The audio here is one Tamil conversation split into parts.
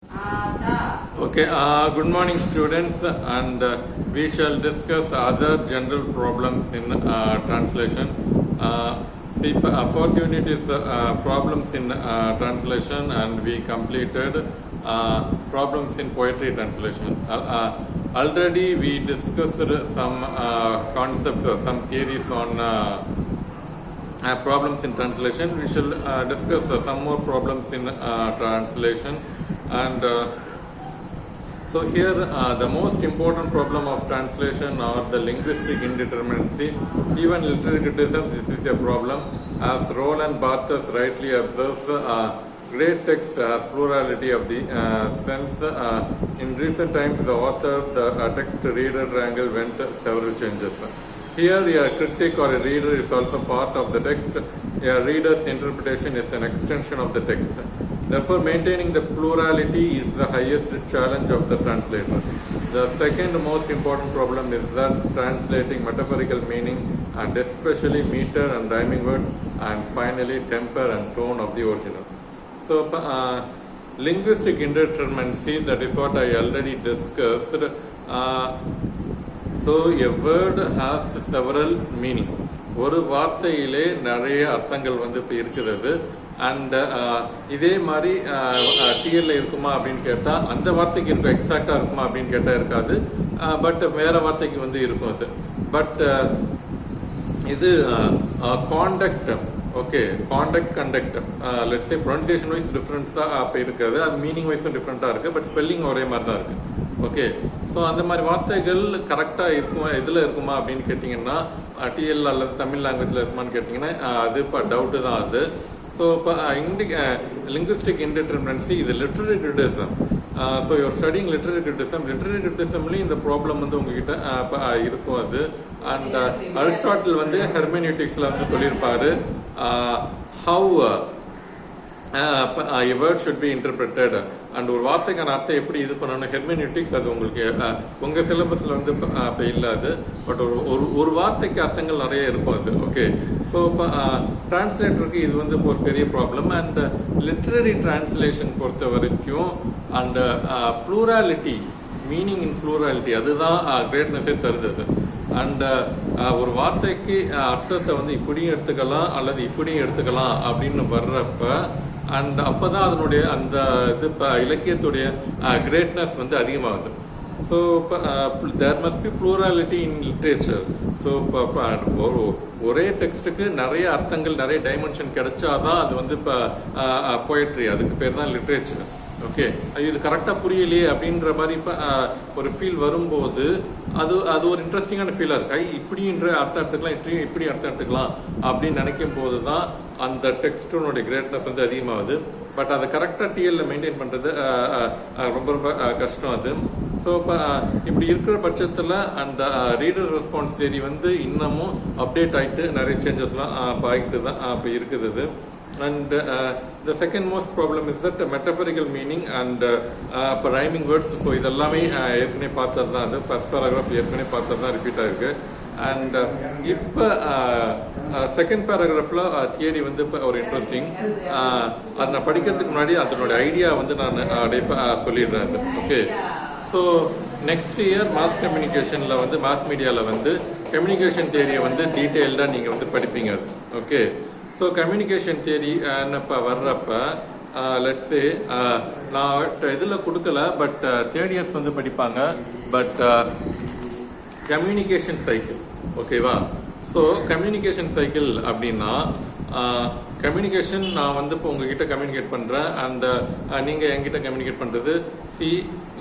Okay, good morning students, and we shall discuss other general problems in translation. Fourth unit is problems in translation, and we completed problems in poetry translation. Already we discussed some concepts or some theories on problems in translation. We shall discuss some more problems in translation, and so here the most important problem of translation are the linguistic indeterminacy. Even literary criticism, this is a problem. As Roland Barthes rightly observes, great text has plurality of the sense. In recent times, the author, the text-reader triangle went several changes. Here, a critic or a reader is also part of the text. A reader's interpretation is an extension of the text. Therefore, maintaining the plurality is the highest challenge of the translator. The second most important problem is that translating metaphorical meaning, and especially meter and rhyming words, and finally temper and tone of the original. So, linguistic indeterminacy, that is what I already discussed. So, a word has several meanings. ஒரு வார்த்தையிலே நிறைய அர்த்தங்கள் வந்து இப்போ இருக்கிறது. அண்ட் இதே மாதிரி டிஎல்ல இருக்குமா அப்படின்னு கேட்டால் அந்த வார்த்தைக்கு இருக்கும், எக்ஸாக்டாக இருக்குமா அப்படின்னு கேட்டால் இருக்காது. பட் வேற வார்த்தைக்கு வந்து இருக்கும் அது. பட் இது contact, okay, contact conduct, let's say pronunciation wise டிஃப்ரெண்ட்ஸாக அப்போ இருக்காது, அது மீனிங் வைஸும் டிஃப்ரெண்ட்டாக இருக்குது, பட் ஸ்பெல்லிங் ஒரே மாதிரி தான் இருக்குது. ஓகே, ஸோ அந்த மாதிரி வார்த்தைகள் கரெக்டாக இருக்குமா, எதில் இருக்குமா அப்படின்னு கேட்டிங்கன்னா டிஎல் அல்லது தமிழ் லாங்குவேஜில் இருக்குமான்னு கேட்டிங்கன்னா அது இப்போ டவுட்டு தான் அது. ஸோ இப்போ லிங்குவிஸ்டிக் இன்டெர்மினன்சி இது literary criticism. So your studying literary கிரிட்டிசிசம்லேயும் இந்த ப்ராப்ளம் வந்து உங்ககிட்ட இருக்கும் அது. அண்ட் அரிஸ்டாட்டில் வந்து ஹெர்மெனியூட்டிக்ஸில் வந்து சொல்லியிருப்பாரு how a word should be interpreted, and ஒரு வார்த்தைக்கான அர்த்தம் எப்படி இது பண்ணணும், ஹெர்மெனியூட்டிக்ஸ் அது உங்களுக்கு உங்கள் சிலபஸில் வந்து இப்போ இல்லாது. பட் ஒரு வார்த்தைக்கு அர்த்தங்கள் நிறைய இருக்கும் அது. ஓகே, ஸோ இப்போ டிரான்ஸ்லேட்டருக்கு இது வந்து ஒரு பெரிய ப்ராப்ளம். அண்ட் லிட்ரரி டிரான்ஸ்லேஷன் பொறுத்த வரைக்கும் and plurality, meaning in plurality, அதுதான் கிரேட்னஸே தருது. அண்ட் ஒரு வார்த்தைக்கு அர்த்தத்தை வந்து இப்படியும் எடுத்துக்கலாம் அல்லது இப்படியும் எடுத்துக்கலாம் அப்படின்னு வர்றப்ப அண்ட் அப்போதான் அதனுடைய அந்த இது இலக்கியத்துடைய கிரேட்னஸ் வந்து அதிகமாகுது. ஸோ இப்போ there must be plurality in literature. So இப்போ ஒரே டெக்ஸ்ட்டுக்கு நிறைய அர்த்தங்கள், நிறைய டைமென்ஷன் கிடைச்சாதான் அது வந்து இப்போ போயட்ரி, அதுக்கு பேர் தான் லிட்ரேச்சர். ஓகே, இது கரெக்டாக புரியலையே அப்படின்ற மாதிரி இப்போ ஒரு ஃபீல் வரும்போது அது ஒரு இன்ட்ரெஸ்டிங்கான ஃபீலாக இருக்கு. இப்படின்ற அர்த்தம் எடுத்துக்கலாம், இப்படி அர்த்தம் எடுத்துக்கலாம் அப்படின்னு நினைக்கும் போது தான் அந்த டெக்ஸ்டோனுடைய கிரேட்னஸ் வந்து அதிகமாகுது. பட் அதை கரெக்டாக டிஎல்ல மெயின்டைன் பண்ணுறது ரொம்ப ரொம்ப கஷ்டம் அது. ஸோ இப்போ இப்படி இருக்கிற பட்சத்தில் அந்த ரீடர் ரெஸ்பான்ஸ் தியரி வந்து இன்னமும் அப்டேட் ஆகிட்டு நிறைய சேஞ்சஸ்லாம் ஆகிட்டு தான் இப்போ இருக்குது. And the second most problem is that metaphorical meaning and rhyming words. So இதெல்லாமே ஏற்கனவே பார்த்தது தான். அது ஃபர்ஸ்ட் பேராகிராஃப் ஏற்கனவே பார்த்தது தான் ரிப்பீட் ஆகிருக்கு. அண்ட் இப்போ செகண்ட் பேராகிராஃபில் தியரி வந்து இப்போ ஒரு இன்ட்ரெஸ்டிங், அதை நான் படிக்கிறதுக்கு முன்னாடி அதனோட ஐடியா வந்து நான் அப்படியே சொல்லிடுறேன் அது. Okay, so next year mass கம்யூனிகேஷனில் வந்து மாஸ் மீடியாவில் வந்து கம்யூனிகேஷன் தியரியை வந்து டீட்டெயில்டாக நீங்கள் வந்து படிப்பீங்க அது. ஓகே, ஸோ கம்யூனிகேஷன் தியரி இப்போ வர்றப்ப லெட்ஸ் சே நான் இதில் கொடுக்கல, பட் தேர்ட் இயர்ஸ் வந்து படிப்பாங்க. பட் கம்யூனிகேஷன் சைக்கிள், ஓகேவா? ஸோ கம்யூனிகேஷன் சைக்கிள் அப்படின்னா கம்யூனிகேஷன் நான் வந்து இப்போ உங்ககிட்ட கம்யூனிகேட் பண்ணுறேன் அண்ட் நீங்கள் என்கிட்ட கம்யூனிகேட் பண்ணுறது.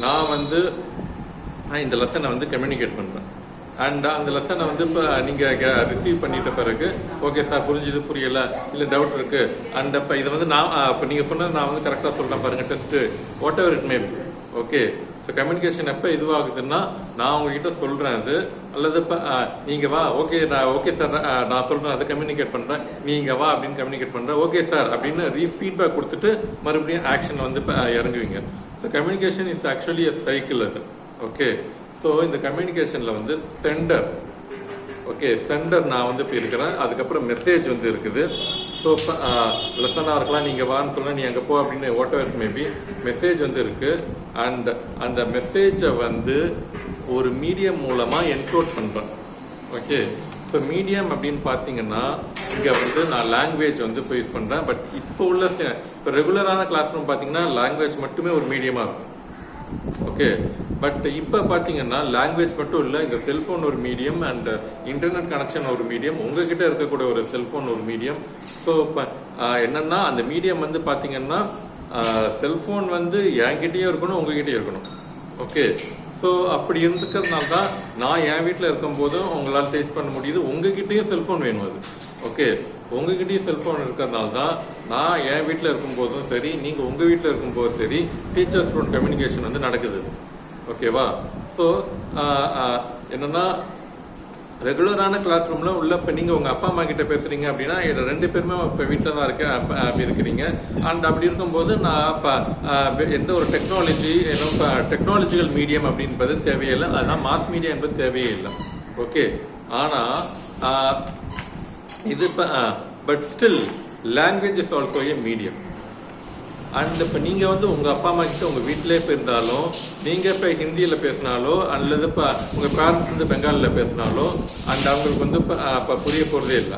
நான் வந்து இந்த லெசனை வந்து கம்யூனிகேட் பண்ணுறேன் அண்ட் அந்த லெசனை வந்து இப்போ நீங்கள் ரிசீவ் பண்ணிட்ட பிறகு ஓகே சார் புரிஞ்சுது, புரியலை, இல்லை டவுட் இருக்குது, அண்ட் இப்போ இதை வந்து நான் இப்போ நீங்கள் சொன்னது நான் வந்து கரெக்டாக சொல்கிறேன் பாருங்கள், test what ever it may be. Okay, so communication எப்போ இதுவாகுதுன்னா நான் உங்ககிட்ட சொல்கிறேன் அது, அல்லது இப்போ நீங்கள் வா, ஓகே நான் ஓகே சார் நான் சொல்கிறேன் அதை கம்யூனிகேட் பண்ணுறேன், நீங்கள் வா அப்படின்னு கம்யூனிகேட் பண்ணுறேன், ஓகே சார் அப்படின்னு ஃபீட்பேக் கொடுத்துட்டு மறுபடியும் ஆக்ஷன் வந்து இப்போ இறங்குவீங்க. So communication is actually a cycle அது. ஓகே, ஸோ இந்த கம்யூனிகேஷனில் வந்து சென்டர், ஓகே சென்டர் நான் வந்து இப்போ இருக்கிறேன், அதுக்கப்புறம் மெசேஜ் வந்து இருக்குது, ஸோ லெசனாக இருக்கலாம், நீங்கள் வான்னு சொன்னால் நீ அங்கே போ அப்படின்னு வாட் மேபி மெசேஜ் வந்து இருக்குது. அண்ட் அந்த மெசேஜை வந்து ஒரு மீடியம் மூலமாக என்கோட் பண்ணுறேன். ஓகே, ஸோ மீடியம் அப்படின்னு பார்த்தீங்கன்னா இங்கே வந்து நான் லாங்குவேஜ் வந்து இப்போ யூஸ் பண்ணுறேன். பட் இப்போ உள்ள இப்போ ரெகுலரான கிளாஸ் ரூம் பார்த்தீங்கன்னா லாங்குவேஜ் மட்டுமே ஒரு மீடியமாக இருக்கும். ஓகே, பட் இப்போ பார்த்தீங்கன்னா லாங்குவேஜ் மட்டும் இல்லை, இந்த செல்ஃபோன் ஒரு மீடியம் அண்ட் இன்டர்நெட் கனெக்ஷன் ஒரு மீடியம், உங்ககிட்ட இருக்கக்கூடிய ஒரு செல்ஃபோன் ஒரு மீடியம். ஸோ இப்போ என்னன்னா அந்த மீடியம் வந்து பார்த்தீங்கன்னா செல்ஃபோன் வந்து என்கிட்டயும் இருக்கணும், உங்ககிட்டயும் இருக்கணும். ஓகே, ஸோ அப்படி இருந்துக்கிறதுனால தான் நான் என் வீட்டில் இருக்கும்போதும் உங்களால் டேஸ்ட் பண்ண முடியுது, உங்ககிட்டயும் செல்ஃபோன் வேணும் அது. ஓகே, உங்ககிட்டயும் செல்ஃபோன் இருக்கிறதுனால தான் நான் என் வீட்டில் இருக்கும்போதும் சரி, நீங்கள் உங்கள் வீட்டில் இருக்கும்போதும் சரி, டீச்சர் ஸ்டூடெண்ட் கம்யூனிகேஷன் வந்து நடக்குது. ஓகேவா? ஸோ என்னன்னா ரெகுலரான கிளாஸ் ரூம்ல உள்ள இப்போ நீங்கள் உங்கள் அப்பா அம்மா கிட்ட பேசுறீங்க அப்படின்னா ரெண்டு பேருமே இப்போ வீட்டில் தான் இருக்கிறீங்க. அண்ட் அப்படி இருக்கும்போது நான் இப்போ எந்த ஒரு டெக்னாலஜி டெக்னாலஜிக்கல் மீடியம் அப்படின்றது தேவையில்லை, அதுதான் மாஸ் மீடியா என்பது தேவையே இல்லை. ஓகே, ஆனால் இது இப்போ but still language is also A medium. And இப்போ நீங்கள் வந்து உங்கள் அப்பா அம்மா கிட்ட உங்கள் வீட்டிலே போயிருந்தாலும், நீங்கள் இப்போ ஹிந்தியில் பேசினாலோ அல்லது இப்போ உங்கள் பேரண்ட்ஸ் வந்து பெங்காலில் பேசினாலோ அண்ட் அவங்களுக்கு வந்து இப்போ புரிய போகிறதே இல்லை.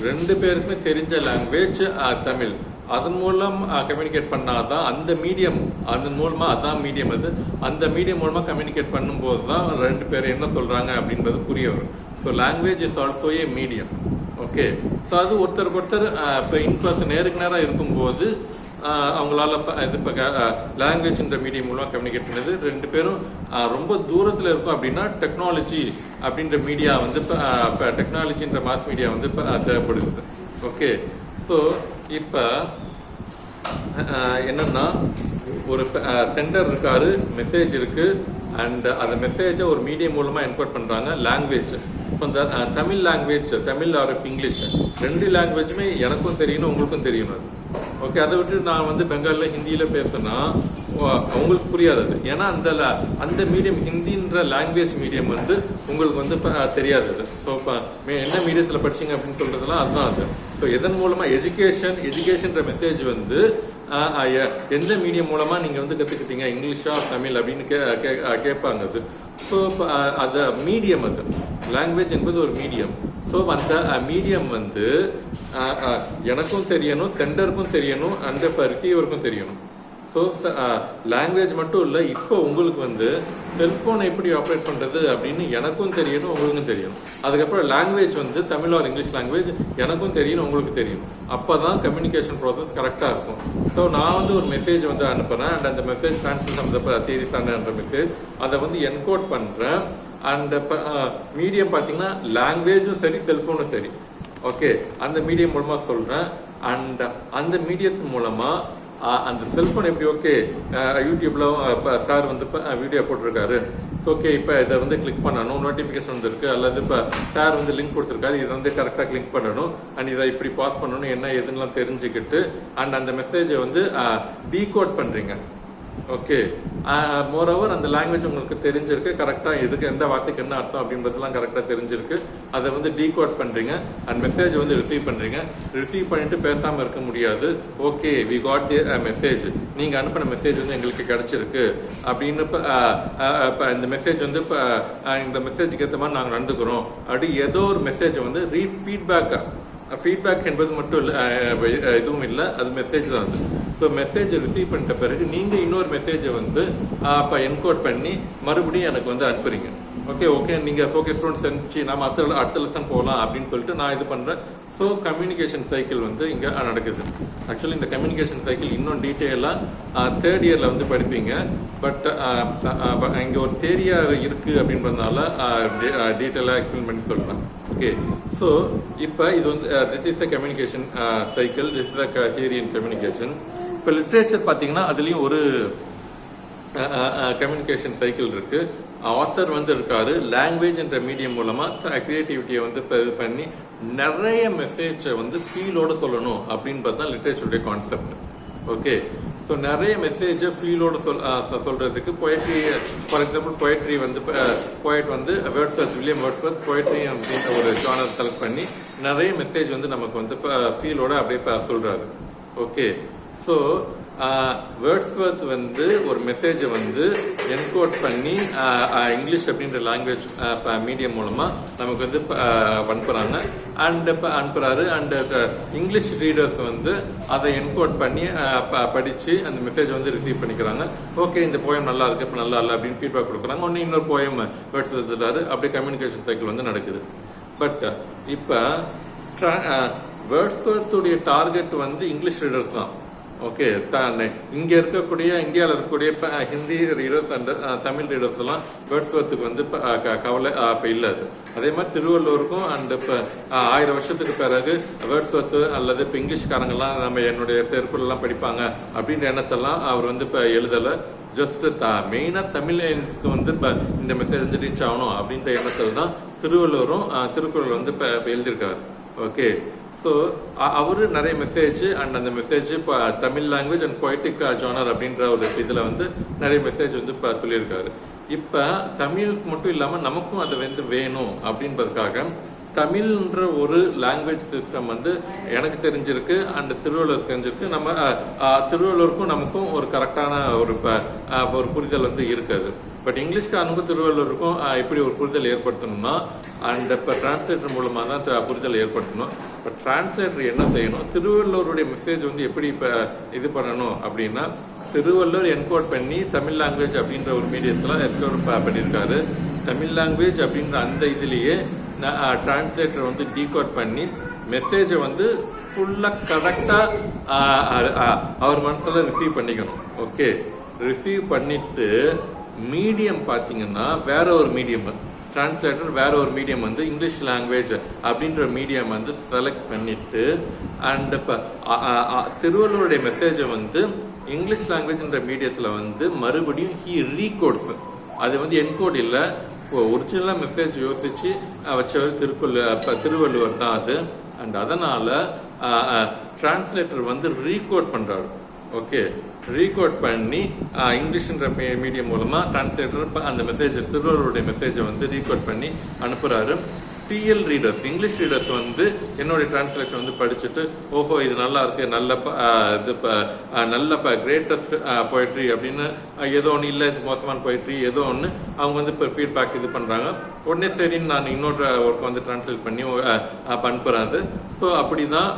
ரெண்டு பேருக்குமே தெரிஞ்ச லாங்குவேஜ் தமிழ். அதன் மூலம் கம்யூனிகேட் பண்ணாதான் அந்த மீடியம், அதன் மூலமாக அதான் மீடியம் அது, அந்த மீடியம் மூலமாக கம்யூனிகேட் பண்ணும்போது தான் ரெண்டு பேர் என்ன சொல்கிறாங்க அப்படின்றது புரிய வரும். So language is also A medium. Okay, so அது ஒருத்தருக்கு ஒருத்தர் இப்போ இன்பர்சன் நேருக்கு நேராக இருக்கும்போது அவங்களால இது இப்போ லாங்குவேஜ்ன்ற மீடியம் மூலமாக கம்யூனிகேட் பண்ணுது. ரெண்டு பேரும் ரொம்ப தூரத்தில் இருக்கும் அப்படின்னா டெக்னாலஜி அப்படின்ற மீடியா வந்து இப்போ டெக்னாலஜின்ற மாஸ் மீடியா வந்து இப்போ தேவைப்படுது. ஓகே, ஸோ இப்போ என்னன்னா ஒரு சென்டர் இருக்காரு, மெசேஜ் இருக்கு அண்ட் அந்த மெசேஜை ஒரு மீடியம் மூலமா என்கோட் பண்றாங்க லாங்குவேஜ். ஸோ இந்த Tamil language, Tamil or English, ரெண்டு லாங்குவேஜுமே எனக்கும் தெரியணும் உங்களுக்கும் தெரியணும். ஓகே, அதை விட்டு நான் வந்து பெங்காலில் ஹிந்தியில் பேசுனா உங்களுக்கு புரியாது அது. ஏன்னா அந்த மீடியம் ஹிந்தின்ற லாங்குவேஜ் மீடியம் வந்து உங்களுக்கு வந்து தெரியாது அது. ஸோ இப்போ என்ன மீடியத்தில் படிச்சிங்க அப்படின்னு சொல்றதுலாம் அதுதான் அது. ஸோ எதன் மூலமாக எஜுகேஷன்ற மெசேஜ் வந்து எந்த மீடியம் மூலமாக நீங்கள் வந்து கற்றுக்கிட்டீங்க, இங்கிலீஷா தமிழ் அப்படின்னு கேட்பாங்க அது. ஸோ அது மீடியம், அது லாங்குவேஜ் என்பது ஒரு மீடியம். ஸோ அந்த மீடியம் வந்து எனக்கும் தெரியணும், சென்டருக்கும் தெரியணும், அண்ட் இப்போ ரிசீவருக்கும் தெரியணும். ஸோ லாங்குவேஜ் மட்டும் இல்லை, இப்போ உங்களுக்கு வந்து செல்ஃபோனை எப்படி ஆப்ரேட் பண்ணுறது அப்படின்னு எனக்கும் தெரியணும், உங்களுக்கும் தெரியணும். அதுக்கப்புறம் லாங்குவேஜ் வந்து தமிழ் ஆர் இங்கிலீஷ் லாங்குவேஜ் எனக்கும் தெரியணும், உங்களுக்கு தெரியணும். அப்போ தான் கம்யூனிகேஷன் ப்ராசஸ் கரெக்டாக இருக்கும். ஸோ நான் வந்து ஒரு மெசேஜ் வந்து அனுப்புகிறேன் அண்ட் அந்த மெசேஜ் டிரான்ஸ்மிஷன் தேதித்தானன்ற மெசேஜ் அதை வந்து என்கோட் பண்ணுறேன். அண்ட் இப்போ மீடியம் பார்த்தீங்கன்னா லாங்குவேஜும் சரி செல்ஃபோனும் சரி. ஓகே, அந்த மீடியம் மூலமாக சொல்கிறேன். அண்ட் அந்த மீடியத்து மூலமாக அந்த செல்ஃபோன் எப்படி ஓகே யூடியூப்ல சார் வந்து இப்போ வீடியோ போட்டிருக்காரு. ஸோ ஓகே, இப்போ இதை வந்து கிளிக் பண்ணணும், நோட்டிஃபிகேஷன் வந்துருக்கு, அல்லது இப்போ சார் வந்து லிங்க் கொடுத்துருக்காரு, இதை வந்து கரெக்டாக கிளிக் பண்ணணும் அண்ட் இதை இப்படி பாஸ் பண்ணணும், என்ன எதுலாம் தெரிஞ்சுக்கிட்டு அண்ட் அந்த மெசேஜை வந்து டீகோட் பண்ணுறீங்க. ஓகே, மோரோவர் அந்த லாங்குவேஜ் உங்களுக்கு தெரிஞ்சிருக்கு, கரெக்டாக எதுக்கு எந்த வார்த்தைக்கு என்ன அர்த்தம் அப்படின்றதுலாம் கரெக்டாக தெரிஞ்சிருக்கு. அதை வந்து டீகோட் பண்ணுறீங்க அண்ட் மெசேஜ் வந்து ரிசீவ் பண்ணுறீங்க. ரிசீவ் பண்ணிட்டு பேசாமல் இருக்க முடியாது. Okay, we got the message, நீங்கள் அனுப்பின மெசேஜ் வந்து எங்களுக்கு கிடைச்சிருக்கு அப்படின்னு இப்போ இந்த மெசேஜ் வந்து இப்போ இந்த மெசேஜுக்கு ஏற்ற மாதிரி நாங்கள் நடந்துக்கிறோம் அப்படி ஏதோ ஒரு மெசேஜை வந்து ஃபீட்பேக் என்பது மட்டும் இல்லை, எதுவும் இல்லை, அது மெசேஜ் தான் அது. ஸோ மெசேஜை ரிசீவ் பண்ணிட்ட பிறகு நீங்கள் இன்னொரு மெசேஜை வந்து இப்போ என்கோட் பண்ணி மறுபடியும் எனக்கு வந்து அனுப்புறீங்க. ஓகே நீங்கள் ஓகே ஸ்டூடெண்ட்ஸ் செஞ்சு நம்ம அடுத்த லெசன் போகலாம் அப்படின்னு சொல்லிட்டு நான் இது பண்ணுறேன். ஸோ கம்யூனிகேஷன் சைக்கிள் வந்து இங்கே நடக்குது. ஆக்சுவலி இந்த கம்யூனிகேஷன் சைக்கிள் இன்னும் டீட்டெயிலாக தேர்ட் இயரில் வந்து படிப்பீங்க. பட் இங்கே ஒரு தேரியாக இருக்குது அப்படின்றதுனால டீட்டெயிலாக எக்ஸ்பிளைன் பண்ணி சொல்கிறேன். ஓகே, ஸோ இப்போ இது வந்து this is a communication cycle, this is a theory in communication. இப்போ லிட்ரேச்சர் பார்த்தீங்கன்னா அதுலேயும் ஒரு கம்யூனிகேஷன் சைக்கிள் இருக்கு. ஆத்தர் வந்து இருக்காரு, லாங்குவேஜ் என்ற மீடியம் மூலமா கிரியேட்டிவிட்டியை வந்து இது பண்ணி நிறைய மெசேஜை வந்து ஃபீலோட சொல்லணும் அப்படின்றது தான் லிட்ரேச்சருடைய கான்செப்ட். ஓகே, ஸோ நிறைய மெசேஜ் ஃபீலோட சொல்றதுக்கு பொயட்ரி, ஃபார் எக்ஸாம்பிள் பொயட்ரி வந்து போய்ட் வந்து வேர்ட்ஸ்வர்த், வில்லியம் வேர்ட்ஸ்வர்த் பொயட்ரி அப்படின்ற ஒரு ஜானர் செலக்ட் பண்ணி நிறைய மெசேஜ் வந்து நமக்கு வந்து ஃபீலோட அப்படியே சொல்றாரு. ஓகே, ஸோ வேர்ட்ஸ்வர்த் வந்து ஒரு மெசேஜை வந்து என்கோட் பண்ணி இங்கிலீஷ் அப்படின்ற லாங்குவேஜ் மீடியம் மூலமாக நமக்கு வந்து அனுப்புகிறாங்க அனுப்புகிறாரு. அண்ட் இங்கிலீஷ் ரீடர்ஸ் வந்து அதை என்கோட் பண்ணி படித்து அந்த மெசேஜ் வந்து ரிசீவ் பண்ணிக்கிறாங்க. ஓகே, இந்த போயம் நல்லா இருக்கு, இப்போ நல்லா இல்லை அப்படின்னு ஃபீட்பேக் கொடுக்குறாங்க. ஒன்று இன்னொரு போயம் வேர்ட்ஸ்வர்த் எழுதுறாரு. அப்படியே கம்யூனிகேஷன் சைக்கிள் வந்து நடக்குது. பட் இப்போ வேர்ட்ஸ்வர்த்துடைய டார்கெட் வந்து இங்கிலீஷ் ரீடர்ஸ் தான். ஓகே, இங்க இருக்கக்கூடிய இந்தியாவில் இருக்கக்கூடிய Hindi readers and Tamil readers எல்லாம் வேர்ட்ஸ்வர்த்துக்கு வந்து கவலை இப்போ இல்லாது. அதே மாதிரி திருவள்ளுவருக்கும் அண்ட் இப்போ 1000 வருஷத்துக்கு பிறகு வேர்ட்ஸ்வர்த்து அல்லது இப்போ இங்கிலீஷ்காரங்கெல்லாம் நம்ம என்னுடைய திருக்குறள் படிப்பாங்க அப்படின்ற எண்ணத்தெல்லாம் அவர் வந்து இப்போ எழுதலை. ஜஸ்ட் மெயினாக தமிழியன்ஸ்க்கு வந்து இப்போ இந்த மெசேஜ் வந்து ரீச் ஆகணும் அப்படின்ற எண்ணத்தில் தான் திருவள்ளுவரும் திருக்குறள் வந்து இப்போ எழுதியிருக்காரு. ஓகே, ஸோ அவரு நிறைய மெசேஜ் அண்ட் அந்த மெசேஜ் இப்போ Tamil language and poetic genre அப்படின்ற ஒரு இதில் வந்து நிறைய மெசேஜ் வந்து இப்போ சொல்லியிருக்காரு. இப்போ தமிழ் மட்டும் இல்லாமல் நமக்கும் அது வந்து வேணும் அப்படின்றதுக்காக தமிழ்ன்ற ஒரு லாங்குவேஜ் சிஸ்டம் வந்து எனக்கு தெரிஞ்சிருக்கு அண்ட் திருவள்ளுவர் தெரிஞ்சிருக்கு. நம்ம திருவள்ளுவருக்கும் நமக்கும் ஒரு கரெக்டான ஒரு புரிதல் வந்து இருக்காது. பட் இங்கிலீஷ்காரனுக்கும் திருவள்ளுவருக்கும் எப்படி ஒரு புரிதல் ஏற்படுத்தணும்னா அண்ட் இப்போ டிரான்ஸ்லேட்டர் மூலமாக தான் புரிதல் ஏற்படுத்தணும். இப்போ டிரான்ஸ்லேட்டர் என்ன செய்யணும், திருவள்ளுவருடைய மெசேஜ் வந்து எப்படி இப்போ இது பண்ணணும் அப்படின்னா, திருவள்ளுவர் என்கோட் பண்ணி தமிழ் லாங்குவேஜ் அப்படின்ற ஒரு மீடியத்தில் என்கோட் பண்ணியிருக்காரு. தமிழ் லாங்குவேஜ் அப்படின்ற அந்த இதுலேயே டிரான்ஸ்லேட்டர் வந்து டீகோட் பண்ணி மெசேஜை வந்து ஃபுல்லாக கரெக்டாக அவர் மனசில் ரிசீவ் பண்ணிக்கணும். ஓகே, ரிசீவ் பண்ணிட்டு மீடியம் பார்த்தீங்கன்னா வேற ஒரு மீடியம், டிரான்ஸ்லேட்டர் வேற ஒரு மீடியம் வந்து இங்கிலீஷ் லாங்குவேஜ் அப்படின்ற மீடியம் வந்து செலக்ட் பண்ணிட்டு அண்ட் இப்போ திருவள்ளுவருடைய மெசேஜை வந்து இங்கிலீஷ் லாங்குவேஜ்ன்ற மீடியத்தில் வந்து மறுபடியும் ஹி ரீகோட்ஸ். அது வந்து என்கோட் இல்லை, ஒரிஜினலாக மெசேஜ் யோசிச்சு வச்சவர் திருவள்ளுவர் தான் அது. அண்ட் அதனால டிரான்ஸ்லேட்டர் வந்து ரீகோட் பண்றாரு. ஓகே, ரீகோட் பண்ணி இங்கிலீஷ்ன்ற மீடியம் மூலமா டிரான்ஸ்லேட்டர் அந்த மெசேஜ் திருவள்ளுவருடைய மெசேஜை வந்து ரீகோட் பண்ணி அனுப்புறாரு. டிஎல் ரீடர்ஸ், இங்கிலீஷ் ரீடர்ஸ் வந்து என்னுடைய டிரான்ஸ்லேஷன் வந்து படிச்சுட்டு ஓஹோ இது நல்லா இருக்கு, நல்ல கிரேட்டஸ்ட் போய்ட்ரி அப்படின்னு ஏதோ ஒன்று, இல்லை இது மோசமான போய்ட்ரி ஏதோ ஒன்று அவங்க வந்து இப்போ ஃபீட்பேக் இது பண்ணுறாங்க. உடனே சரின்னு நான் இன்னொரு ஒர்க் வந்து டிரான்ஸ்லேட் பண்ணி அனுப்புறாரு. ஸோ அப்படி தான்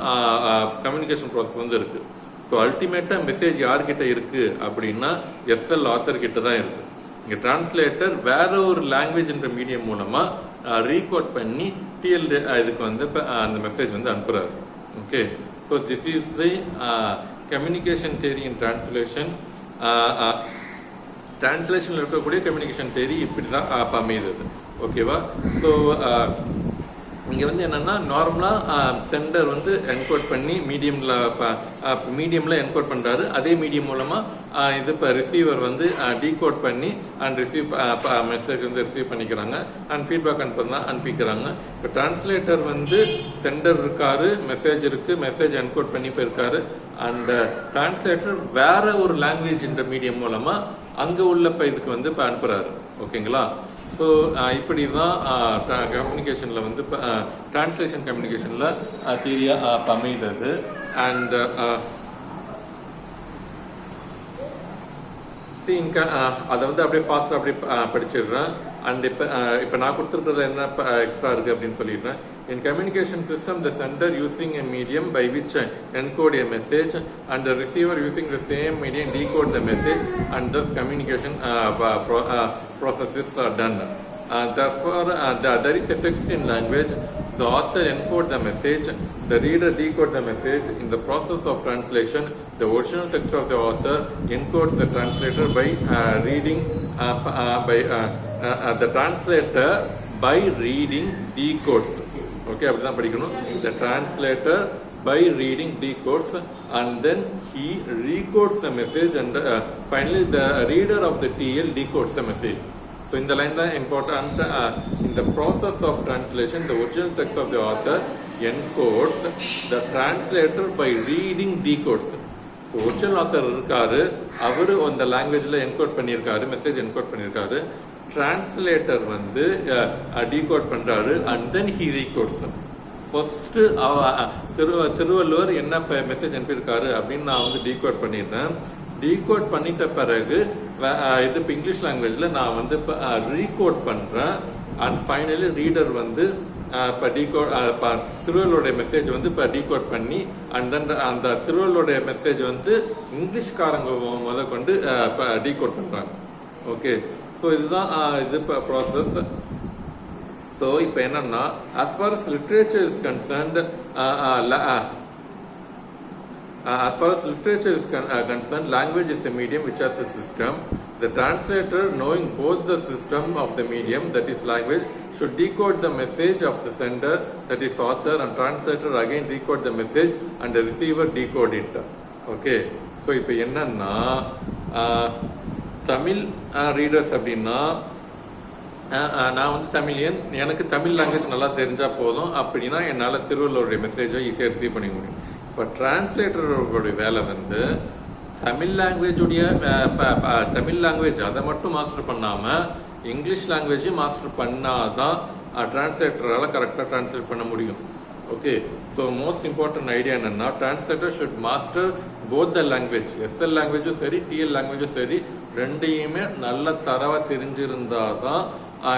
கம்யூனிகேஷன் ப்ராசஸ் வந்து இருக்கு. ஸோ அல்டிமேட்டாக மெசேஜ் யார்கிட்ட இருக்கு அப்படின்னா எஸ்எல் ஆத்தர் கிட்ட தான் இருக்கு. இங்கே டிரான்ஸ்லேட்டர் வேற ஒரு லாங்குவேஜ்ன்ற மீடியம் மூலமா ரீகோட் பண்ணி டிஎல் இதுக்கு வந்து அந்த மெசேஜ் வந்து அனுப்புறாரு. Okay, so this is the communication theory in translation. டிரான்ஸ்லேஷன்ல இருக்கக்கூடிய கம்யூனிகேஷன் தியரி இப்படி தான் அமையுது. ஓகேவா? ஸோ இங்கே வந்து என்னன்னா நார்மலாக சென்டர் வந்து என்கோட் பண்ணி மீடியமில் என்கோட் பண்ணுறாரு. அதே மீடியம் மூலமாக இது இப்போ ரிசீவர் வந்து டீகோட் பண்ணி அண்ட் மெசேஜ் வந்து ரிசீவ் பண்ணிக்கிறாங்க அண்ட் ஃபீட்பேக் அனுப்பிக்கிறாங்க. இப்போ டிரான்ஸ்லேட்டர் வந்து சென்டர் இருக்காரு, மெசேஜ் இருக்கு, மெசேஜ் என்கோட் பண்ணி போயிருக்காரு. அண்ட் டிரான்ஸ்லேட்டர் வேற ஒரு லாங்குவேஜ் என்ற மீடியம் மூலமாக அங்கே உள்ள இதுக்கு வந்து இப்போ அனுப்புறாரு. ஓகேங்களா? ஸோ இப்படி தான் கம்யூனிகேஷனில் வந்து டிரான்ஸ்லேஷன் கம்யூனிகேஷனில் தியரியாக அமைந்தது. அண்ட் அதை வந்து அப்படியே ஃபாஸ்ட்டாக அப்படியே படிச்சிடுறேன். அண்ட் இப்போ நான் கொடுத்துருக்கிறது என்ன எக்ஸ்ட்ரா இருக்குது அப்படின்னு சொல்லிடுறேன். In communication system, the sender using a medium by which encode a message and the receiver using the same medium decode the message, and thus communication processes are done. Therefore, there is a text in language. The author encodes the message, the reader decodes the message. In the process of translation, the original text of the author encodes the translator by reading the translator by reading decodes. Okay, அப்படிதான் படிக்கணும். The translator by reading decodes and then he recodes the message and finally the reader of the TL decodes the message. So in the line the important in the process of translation, the original text of the author encodes, the translator by reading decodes. Original author இருக்காரு, அவரு அந்த லாங்குவேஜ்ல என்கோட் பண்ணியிருக்காரு, மெசேஜ் என்கோட் பண்ணியிருக்காரு. டிரான்ஸ்லேட்டர் வந்து டீகோட் பண்றாரு and then he recodes. First Thiruvalluvar என்ன மெசேஜ் அனுப்பியிருக்காரு அப்படின்னு நான் வந்து டீகோட் பண்ணியிருந்தேன். டீகோட் பண்ணிட்ட பிறகு இது இப்போ இங்கிலீஷ் லாங்குவேஜ்ல நான் வந்து இப்போ ரீகோட் பண்றேன். அண்ட் ஃபைனலி ரீடர் வந்து இப்போ திருவள்ளுவருடைய மெசேஜ் வந்து இப்போ டீகோட் பண்ணி அண்ட் தென் அந்த திருவள்ளுவருடைய மெசேஜ் வந்து இங்கிலீஷ்காரங்க முத கொண்டு டீகோட் பண்றாங்க. ஓகே, ஸோ இதுதான் இது ப்ராசஸ். ஸோ இப்போ என்னன்னா, as far as literature is concerned, language is a medium which has a system. The translator, knowing both the system of the medium, that is language, should decode the message of the sender, that is author, and translator again decode the message and the receiver decode it. Okay, so இப்போ என்னன்னா, தமிழ் ரீடர்ஸ் அப்படின்னா, நான் வந்து தமிழியன், எனக்கு தமிழ் லாங்குவேஜ் நல்லா தெரிஞ்சா போதும் அப்படின்னா என்னால் திருவள்ளுவருடைய மெசேஜை ஈஸியாக ரிசீவ் பண்ணிக்க முடியும். இப்போ டிரான்ஸ்லேட்டருடைய வேலை வந்து தமிழ் லாங்குவேஜ் அதை மட்டும் மாஸ்டர் பண்ணாமல் இங்கிலீஷ் லாங்குவேஜையும் மாஸ்டர் பண்ணாதான் டிரான்ஸ்லேட்டரால் கரெக்டாக டிரான்ஸ்லேட் பண்ண முடியும். Okay, so most important idea என்னன்னா, translator should master both the language, SL லாங்குவேஜும் சரி டிஎல் லாங்குவேஜும் சரி, ரெண்டையுமே நல்ல தரவாக தெரிஞ்சிருந்தாதான்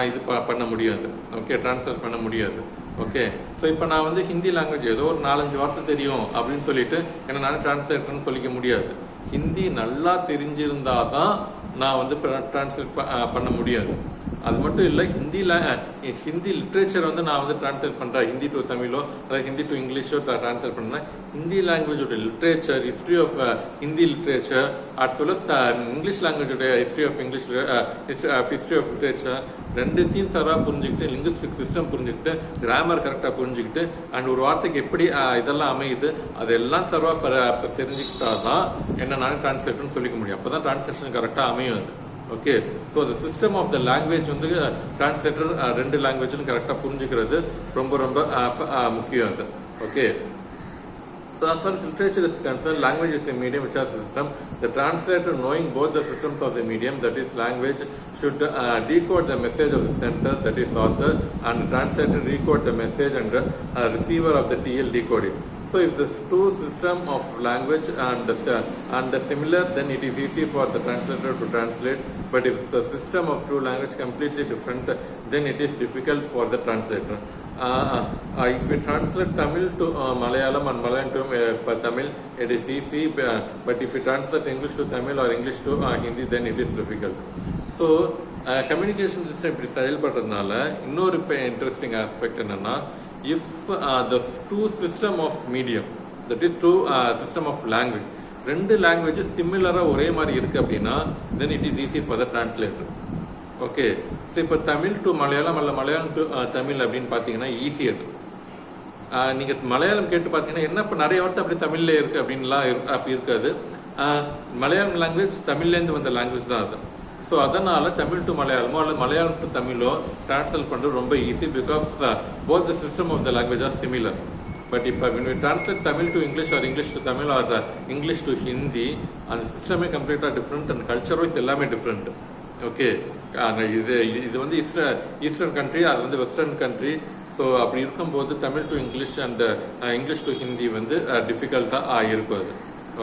இது பண்ண முடியாது. ஓகே, டிரான்ஸ்லேட் பண்ண முடியாது. ஓகே, ஸோ இப்போ நான் வந்து ஹிந்தி லாங்குவேஜ் ஏதோ ஒரு 4-5 வார்த்தை தெரியும் அப்படின்னு சொல்லிட்டு என்ன நான் டிரான்ஸ்லேட்டர்னு சொல்லிக்க முடியாது. ஹிந்தி நல்லா தெரிஞ்சிருந்தாதான் நான் வந்து டிரான்ஸ்லேட் பண்ண முடியாது. அது மட்டும் இல்லை, ஹிந்தி லிட்ரேச்சர் வந்து நான் வந்து டிரான்ஸ்லேட் பண்ணுறேன், ஹிந்தி டு தமிழோ அதாவது ஹிந்தி டு இங்கிலீஷோ டிரான்ஸ்லேட் பண்ணேன். ஹிந்தி லாங்குவேஜோட literature, history of Hindi literature, at well as English லாங்குவேஜோட history of English, history of literature ரெண்டுத்தையும் தரா புரிஞ்சுக்கிட்டு, லிங்குஸ்டிக் சிஸ்டம் புரிஞ்சுக்கிட்டு, கிராமர் கரெக்டாக புரிஞ்சுக்கிட்டு, அண்ட் ஒரு வார்த்தைக்கு எப்படி இதெல்லாம் அமையுது அதெல்லாம் தரவா தெரிஞ்சுக்கிட்டா தான் என்ன நான் டிரான்ஸ்லேட்டர்னு சொல்லிக்க முடியும். அப்போ தான் டிரான்ஸ்லேஷன் கரெக்டாக அமையும் அது. Okay, so the system of the language வந்து டிரான்ஸ்லேட்டர் ரெண்டு லாங்குவேஜ்னு கரெக்டாக புரிஞ்சுக்கிறது ரொம்ப ரொம்ப முக்கியம் அது. Okay, so as far as literature is concerned, language is a medium which has a system. The translator, knowing both the systems of the medium, that is language, should decode the message of the sender, that is author, and the translator decode the message and receiver of the TL decode it. So if the two system of language and similar, then it is easy for the translator to translate. But if the system of two language completely different, then it is difficult for the translator. If we translate Tamil to Malayalam and Malayalam to Tamil, it is easy. But if we translate English to Tamil or English to Hindi, then it is difficult. So communication system இப்படி செயல்படுறதுனால இன்னொரு interesting aspect என்னன்னா, if the two system of medium, that is two system of language, ரெண்டு லாங்குவேஜ் சிமிலரா ஒரே மாதிரி இருக்கு அப்படின்னா, then it is easy for the translator. Okay, so இப்போ தமிழ் டு மலையாளம் அல்ல மலையாளம் டு தமிழ் அப்படின்னு பார்த்தீங்கன்னா ஈஸி அது. நீங்கள் மலையாளம் கேட்டு பார்த்தீங்கன்னா என்ன இப்போ நிறைய வார்த்தை அப்படி தமிழில் இருக்குது அப்படின்லாம் அப்படி இருக்காது. மலையாளம் லாங்குவேஜ் தமிழ்லேருந்து வந்த லாங்குவேஜ் தான் அது. ஸோ அதனால் தமிழ் டு மலையாளமோ அல்லது மலையாளம் டு தமிழோ டிரான்ஸ்லேட் பண்ணுறது ரொம்ப easy, because both the system of the language are similar. But இப்போ when we translate Tamil to English or English to Tamil or English to Hindi, அந்த சிஸ்டமே கம்ப்ளீட்டாக டிஃப்ரெண்ட் அண்ட் கல்ச்சர் வைஸ் எல்லாமே டிஃப்ரெண்ட். ஓகே, இது வந்து ஈஸ்டர்ன் கண்ட்ரி, அது வந்து வெஸ்டர்ன் கண்ட்ரி. ஸோ அப்படி இருக்கும்போது Tamil to English and English to Hindi வந்து டிஃபிகல்ட்டாக இருக்கும் அது.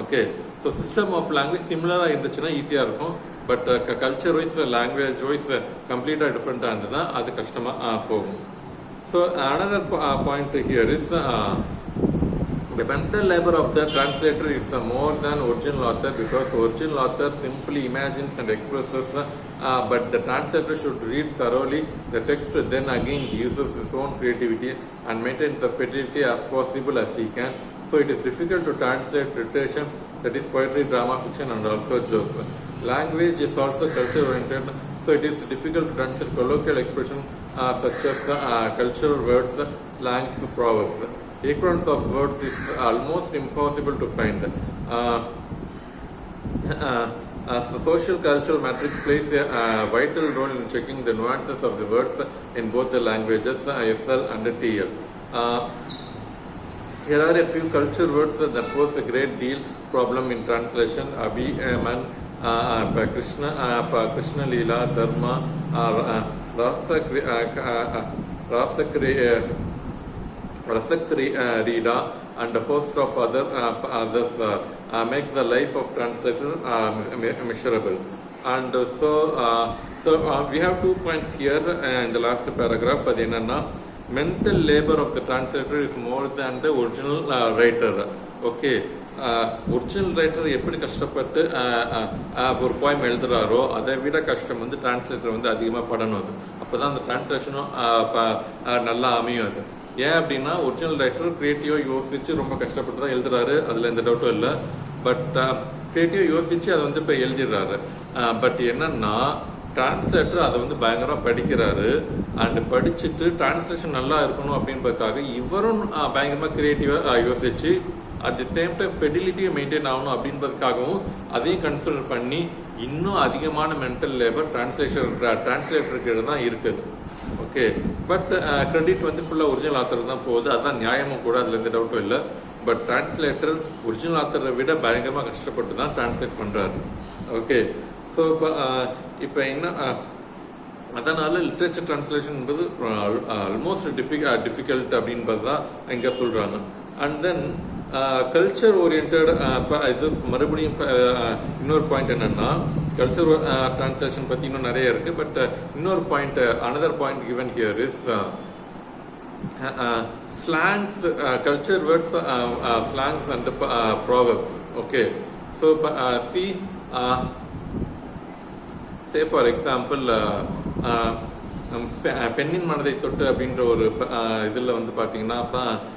Okay, so system of language சிமிலராக இருந்துச்சுன்னா ஈஸியாக இருக்கும். But culture wise language wise கம்ப்ளீட்டாக டிஃப்ரெண்ட்டாக இருந்ததுன்னா அது கஷ்டமாக போகும். So another point here is the mental labor of the translator is more than original author, because original author simply imagines and expresses, but the translator should read thoroughly the text, then again uses his own creativity and maintains the fidelity as possible as he can. So it is difficult to translate literature, that is poetry, drama, fiction and also jokes. Language is also culture oriented, so it is difficult to translate colloquial expression such as cultural words, slangs, proverbs. Equivalence of words is almost impossible to find. Social cultural matrix plays a vital role in checking the nuances of the words in both the languages, SL and TL. Here are a few culture words that pose a great deal problem in translation. Abhi, man, Krishna, Krishna Leela, Dharma, Rida, and a host of others make the life of translator miserable. And so we have 2 points here in the last paragraph. அது என்னன்னா, mental labor of the translator is more than the original writer. Okay, original writer எப்படி கஷ்டப்பட்டு ஒரு போயம் எழுதுறாரோ அதை விட கஷ்டம் வந்து டிரான்ஸ்லேட்டர் வந்து அதிகமாக படணும். அது அப்போதான் அந்த டிரான்ஸ்லேஷனும் நல்லா அமையும். அது ஏன் அப்படின்னா, ஒரிஜினல் ரைட்டர் கிரியேட்டிவாக யோசிச்சு ரொம்ப கஷ்டப்பட்டு தான் எழுதுறாரு, அதில் எந்த டவுட்டும் இல்லை. பட் கிரியேட்டிவாக யோசிச்சு அதை வந்து இப்போ எழுதிடுறாரு. பட் என்னன்னா, டிரான்ஸ்லேட்டர் அதை வந்து பயங்கரமாக படிக்கிறாரு. அண்ட் படிச்சுட்டு டிரான்ஸ்லேஷன் நல்லா இருக்கணும் அப்படின்றதுக்காக இவரும் பயங்கரமாக கிரியேட்டிவாக யோசிச்சு அட் தி சேம் டைம் ஃபெடிலிட்டியை மெயின்டைன் ஆகணும் அப்படின்றதுக்காகவும் அதையும் கன்சிடர் பண்ணி இன்னும் அதிகமான மென்டல் லேபர் டிரான்ஸ்லேட்டருக்கு தான் இருக்குது. ஓகே, பட் கிரெடிட் வந்து ஃபுல்லாக ஒரிஜினல் ஆத்தருக்கு தான் போகுது. அதுதான் நியாயமும் கூட, அதில் எந்த டவுட்டும் இல்லை. பட் டிரான்ஸ்லேட்டர் ஒரிஜினல் ஆத்தரை விட பயங்கரமாக கஷ்டப்பட்டு தான் டிரான்ஸ்லேட் பண்ணுறாரு. ஓகே, ஸோ இப்போ என்ன, அதனால லிட்ரேச்சர் டிரான்ஸ்லேஷன் என்பது ஆல்மோஸ்ட் டிஃபிகல்ட் அப்படின்றது தான் இங்கே சொல்கிறாங்க. அண்ட் தென் கல்ச்சர் ஓரியன்ட், இது மறுபடியும் இன்னொரு பாயிண்ட் என்னன்னா, கல்ச்சர் டிரான்ஸ்லேஷன் பற்றி இன்னும் நிறைய இருக்கு. பட் இன்னொரு point, another point given here is slangs, culture words, slangs and Proverbs. Okay, so say for example, பெண்ணின் மனதை தொட்டு அப்படின்ற ஒரு இதில் வந்து பார்த்தீங்கன்னா,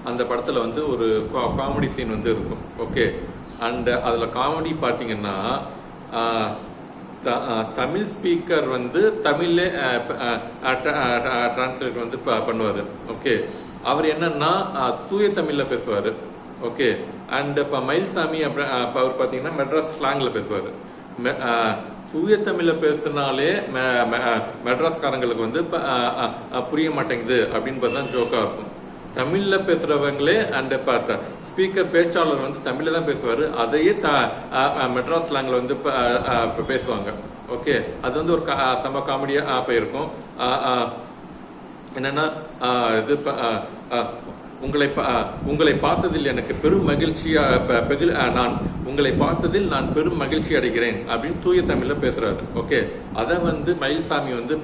அந்த படத்தில் வந்து ஒரு காமெடி சீன் வந்து இருக்கும். ஓகே, அண்ட் அதில் காமெடி பார்த்தீங்கன்னா, தமிழ் ஸ்பீக்கர் வந்து தமிழ்லே டிரான்ஸ்லேட் வந்து பண்ணுவார். ஓகே, அவர் என்னன்னா தூய தமிழில் பேசுவார். ஓகே, அண்ட் இப்போ மயில்சாமி அவர் பார்த்தீங்கன்னா மெட்ராஸ் ஸ்லாங்கில் பேசுவார். தூய தமிழில் பேசுனாலே மெட்ராஸ்காரங்களுக்கு வந்து புரிய மாட்டேங்குது அப்படின்றது தான் ஜோக்காக இருக்கும். தமிழில் பேசுகிறவங்களே அண்ட் ஸ்பீக்கர் பேச்சாளர் வந்து தமிழில் தான் பேசுவார், அதையே மெட்ராஸ் ஸ்லாங்கில் வந்து பேசுவாங்க. ஓகே, அது வந்து ஒரு செம காமெடியாக போயிருக்கும். என்னன்னா, இது உங்களை பார்த்ததில் எனக்கு பெரும் மகிழ்ச்சியா, நான் உங்களை பார்த்ததில் நான் பெரும் மகிழ்ச்சி அடைகிறேன் அப்படின்னு தூய தமிழ்ல பேசுறாரு. ஓகே, அதை வந்து மயில்சாமி வந்து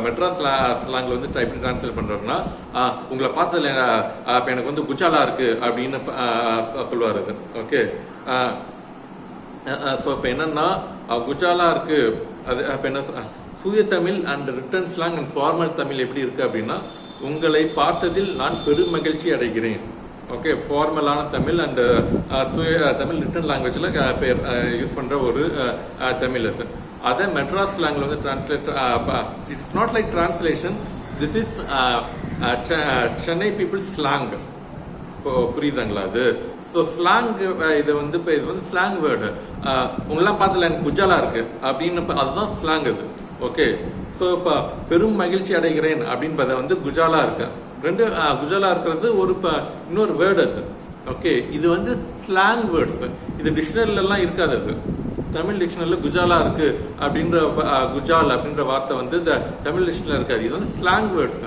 மெட்ராஸ் ஸ்லாங்ல வந்து டைப் டிரான்ஸ்லேட் பண்றாருன்னா, உங்களை பார்த்ததுல எனக்கு வந்து குஜாலா இருக்கு அப்படின்னு சொல்லுவாரு. ஓகே, ஸோ இப்போ என்னன்னா, குஜாலா இருக்கு. அது இப்போ என்ன, தூய Tamil and written slang and formal Tamil எப்படி இருக்கு அப்படின்னா, உங்களை பார்த்ததில் நான் பெரும் மகிழ்ச்சி அடைகிறேன். ஓகே, ஃபார்மலான தமிழ் அண்ட் தூய தமிழ் ரிட்டன் லாங்குவேஜில் யூஸ் பண்ணுற ஒரு தமிழ் அது. அதை மெட்ராஸ் ஸ்லாங்கில் வந்து translate, it's not like translation, this is Chennai people slang. இப்போ புரியுதுங்களா அது? ஸோ ஸ்லாங் இது வந்து இப்போ இது வந்து ஸ்லாங் வேர்டு. உங்களெல்லாம் பார்த்ததில் எனக்கு குஜாலா இருக்கு அப்படின்னு, அதுதான் ஸ்லாங் அது. ஓகே, ஸோ இப்போ பெரும் மகிழ்ச்சி அடைகிறேன் அப்படின்றத வந்து குஜாலா இருக்கு. ரெண்டு குஜாலா இருக்கிறது ஒரு இன்னொரு வேர்டு அது. ஓகே, இது வந்து ஸ்லாங் வேர்ட்ஸ். இது டிக்ஷனரிலாம் இருக்காது. அது தமிழ் டிக்ஷனரியில் குஜாலா இருக்கு அப்படின்ற குஜால் அப்படின்ற வார்த்தை வந்து இந்த தமிழ் டிக்ஷனரியில் இருக்காது. இது வந்து ஸ்லாங் வேர்ட்ஸ்.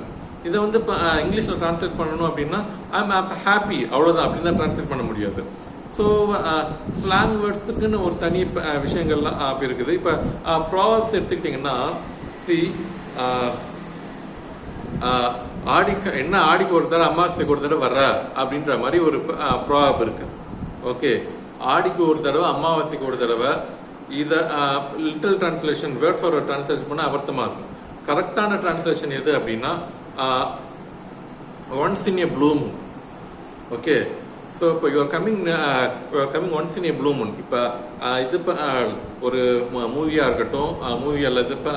இதை வந்து இப்போ இங்கிலீஷில் டிரான்ஸ்லேட் பண்ணணும் அப்படின்னா ஐம் ஹாப்பி அவ்வளோதான் அப்படின்னு தான் டிரான்ஸ்லேட் பண்ண முடியாது. ஸோ ஸ்லாங் வேர்ட்ஸுக்குன்னு ஒரு தனி விஷயங்கள்லாம் இருக்குது. இப்போ ப்ராவர்ப்ஸ் எடுத்துக்கிட்டிங்கன்னா, என்ன ஆடிக்கு ஒரு தடவை அமாவாசைக்கு ஒரு தடவை வர்ற அப்படின்ற மாதிரி ஒரு ப்ராவர்ப் இருக்கு. ஓகே, ஆடிக்கு ஒரு தடவை அமாவாசைக்கு ஒரு தடவை. இதை literal translation, word for translation பண்ண அபர்த்தமாக இருக்கும். கரெக்டான டிரான்ஸ்லேஷன் எது அப்படின்னா, once in a blue moon. Okay, so இப்போ you're coming once in a blue moon. இப்போ இது ஒரு மூவியாக இருக்கட்டும், மூவி அல்லது இப்போ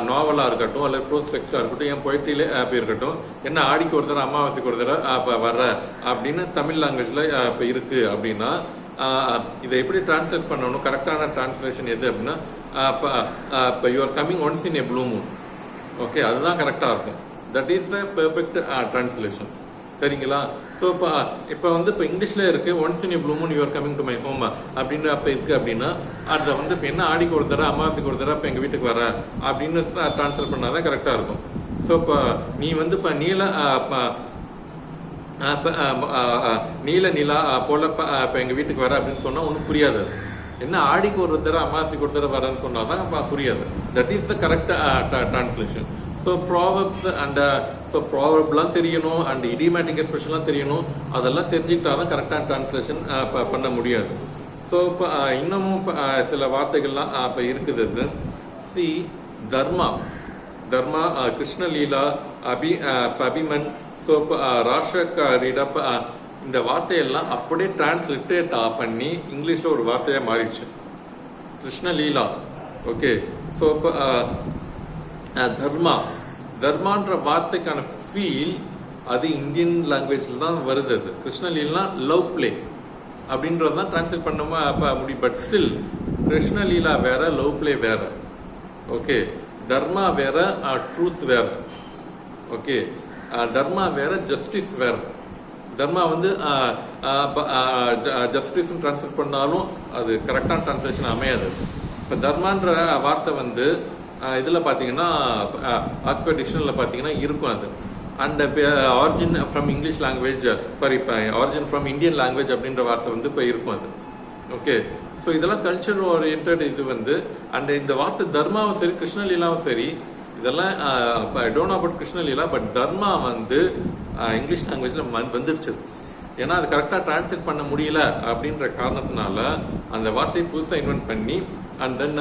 நாவலாக இருக்கட்டும், அல்லது ப்ரோஸ் டெக்ஸ்டாக இருக்கட்டும், என் பொய்ட்ரியிலே இருக்கட்டும், என்ன ஆடிக்கு ஒரு தடவை அமாவாசைக்கு ஒரு தடவை இப்போ வர்ற அப்படின்னு தமிழ் லாங்குவேஜில் இப்போ இருக்குது அப்படின்னா, இதை எப்படி டிரான்ஸ்லேட் பண்ணணும், கரெக்டான டிரான்ஸ்லேஷன் எது அப்படின்னா, இப்போ you're coming once in a blue moon. Okay, அதுதான் கரெக்டாக இருக்கும். That is the perfect translation. சரிங்களா? ஸோ இப்போ வந்து இப்போ இங்கிலீஷில் இருக்கு once in blue moon you're coming to my home அப்படின்னு அப்போ இருக்கு அப்படின்னா அதை வந்து இப்போ என்ன ஆடிக்கு ஒரு தடவை அமாவாசைக்கு ஒரு தடவை இப்போ எங்கள் வீட்டுக்கு வர அப்படின்னு ட்ரான்ஸ்லேட் பண்ணால் தான் கரெக்டாக இருக்கும். ஸோ இப்போ நீ வந்து இப்போ நீல நிலா போல இப்போ எங்கள் வீட்டுக்கு வர அப்படின்னு சொன்னால் ஒன்றும் புரியாது. என்ன ஆடிக்கு ஒரு தடவை அமாவாசைக்கு ஒரு தடவை வரேன்னு சொன்னால் தான் புரியாது. That is the correct translation. So proverbs and so ப்ராவப்லாம் தெரியணும் அண்ட் இடிமேட்டிக் எக்ஸ்பிரஷன்லாம் தெரியணும். அதெல்லாம் தெரிஞ்சுக்கிட்டா தான் கரெக்டான ட்ரான்ஸ்லேஷன் பண்ண முடியாது. ஸோ இப்போ இன்னமும் சில வார்த்தைகள்லாம் இப்போ இருக்குது. சி தர்மா கிருஷ்ணலீலா அபிமன் ஸோ ராஷகரிடப் இந்த வார்த்தையெல்லாம் அப்படியே டிரான்ஸ்லிட்டேட் பண்ணி இங்கிலீஷில் ஒரு வார்த்தையாக மாறிடுச்சு கிருஷ்ணலீலா. ஓகே. ஸோ இப்போ தர்மான்ற வார்த்தைக்கான ஃபீல் அது இந்தியன் லாங்குவேஜில் தான் வருது. அது கிருஷ்ணலீலா லவ் பிளே அப்படின்றது தான் டிரான்ஸ்லேட் பண்ண முடியும். பட் ஸ்டில் கிருஷ்ணலீலா வேற, லவ் பிளே வேற. ஓகே. தர்மா வேற, ட்ரூத் வேற. ஓகே. தர்மா வேற, ஜஸ்டிஸ் வேற. தர்மா வந்து ஜஸ்டிஸ் டிரான்ஸ்லேட் பண்ணாலும் அது கரெக்டான டிரான்ஸ்லேஷன் அமையாது. இப்போ தர்மான்ற வார்த்தை வந்து இதில் பார்த்தீங்கன்னா ஆக்ஸ்ஃபோர்ட் டிக்ஷனரியில் பார்த்தீங்கன்னா இருக்கும் அது. And origin from English language இப்போ ஆரிஜின் ஃப்ரம் இந்தியன் லாங்குவேஜ் அப்படின்ற வார்த்தை வந்து இப்போ இருக்கும் அது. ஓகே. ஸோ இதெல்லாம் கல்ச்சர் ஓரியன்ட் இது வந்து. அண்ட் இந்த வார்த்தை தர்மாவும் சரி கிருஷ்ணலீலாவும் சரி இதெல்லாம் ஐ டோன்ட் நோ அபவுட் கிருஷ்ணலீலா, பட் தர்மா வந்து இங்கிலீஷ் லாங்குவேஜில் வந்துடுச்சு. ஏன்னா அது கரெக்டாக டிரான்ஸ்லேட் பண்ண முடியல அப்படின்ற காரணத்தினால அந்த வார்த்தையை புதுசாக இன்வென்ட் பண்ணி அண்ட் தென்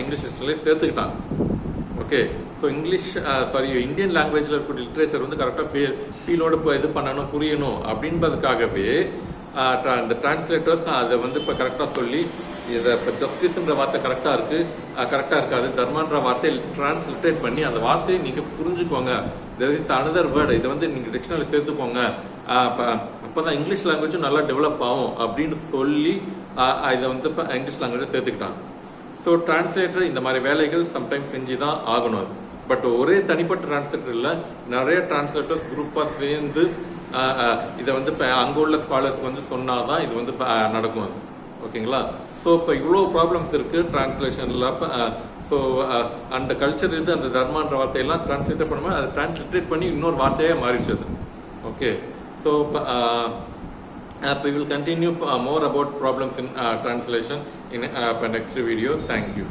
இங்கிலீஷ் ஹிஸ்டரியிலே சேர்த்துக்கிட்டாங்க. ஓகே. ஸோ இந்தியன் லாங்குவேஜில் இருக்கிற லிட்ரேச்சர் வந்து கரெக்டாக ஃபீலோடு இப்போ இது பண்ணணும், புரியணும் அப்படின்றதுக்காகவே இந்த டிரான்ஸ்லேட்டர்ஸ் அதை வந்து இப்போ கரெக்டாக சொல்லி இதை இப்போ ஜஸ்டிஸ்ன்ற வார்த்தை கரெக்டாக இருக்காது, தர்மான்ற வார்த்தையை டிரான்ஸ்லேட் பண்ணி அந்த வார்த்தையை நீங்கள் புரிஞ்சுக்கோங்க, தெர் இஸ் அனதர் வேர்டு, இதை வந்து நீங்கள் டிக்ஷனரியில் சேர்த்துக்கோங்க, அப்போ தான் இங்கிலீஷ் லாங்குவேஜும் நல்லா டெவலப் ஆகும் அப்படின்னு சொல்லி இதை வந்து இப்போ இங்கிலீஷ் லாங்குவேஜை சேர்த்துக்கிட்டாங்க. ஸோ டிரான்ஸ்லேட்டர் இந்த மாதிரி வேலைகள் சம்டைம்ஸ் செஞ்சு தான் ஆகணும் அது. பட் ஒரே தனிப்பட்ட டிரான்ஸ்லேட்டர் இல்லை, நிறைய டிரான்ஸ்லேட்டர்ஸ் குரூப்பாக சேர்ந்து இதை வந்து இப்போ அங்கே உள்ள ஸ்காலர்ஸ்க்கு வந்து சொன்னாதான் இது வந்து நடக்கும் அது. ஓகேங்களா? ஸோ இப்போ இவ்வளோ ப்ராப்ளம்ஸ் இருக்கு டிரான்ஸ்லேஷனில். ஸோ அந்த கல்ச்சர் இது அந்த தர்மான்ற வார்த்தையெல்லாம் டிரான்ஸ்லேட் பண்ணும்போது அதை டிரான்ஸ்லேட் பண்ணி இன்னொரு வார்த்தையாக மாறிடுச்சு அது. Okay. So we will continue more about problems in translation in next video. Thank you.